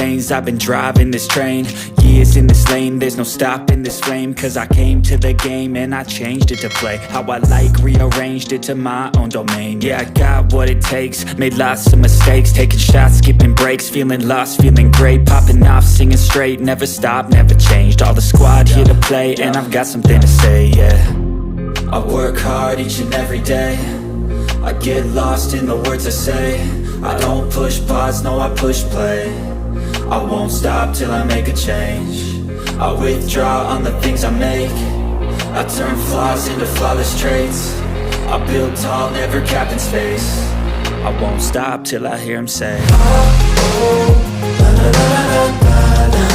lanes, I've been driving this train. Years in this lane, there's no stopping this flame. Cause I came to the game and I changed it to play how I like, rearranged it to my own domain. Yeah, I got what it takes, made lots of mistakes, taking shots, skipping breaks, feeling lost, feeling great, popping off, singing straight, never stopped, never changed. All the squad here to play, and I've got something to say, yeah. I work hard each and every day, I get lost in the words I say. I don't push pause, no I push play. I won't stop till I make a change. I withdraw on the things I make. I turn flaws into flawless traits. I build tall, never capped in space. I won't stop till I hear him say, oh, oh, la, la, la, la, la, la.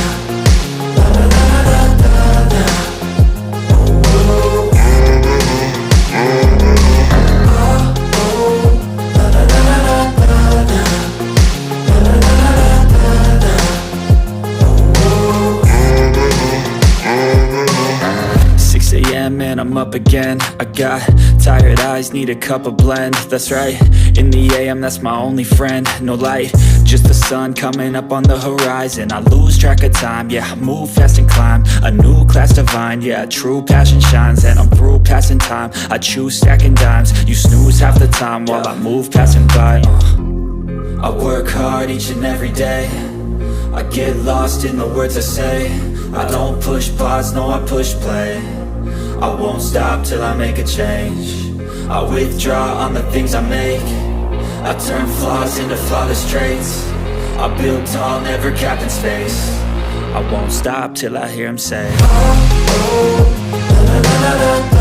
And I'm up again. I got tired eyes, need a cup of blend. That's right, in the AM, that's my only friend. No light, just the sun coming up on the horizon. I lose track of time, yeah, I move fast and climb a new class divine, yeah, true passion shines. And I'm through passing time, I choose stacking dimes. You snooze half the time while I move passing by. I work hard each and every day, I get lost in the words I say. I don't push pause, no I push play. I won't stop till I make a change. I withdraw on the things I make. I turn flaws into flawless traits. I build tall, never capped in space. I won't stop till I hear him say, oh, oh, la, la, la, la, la.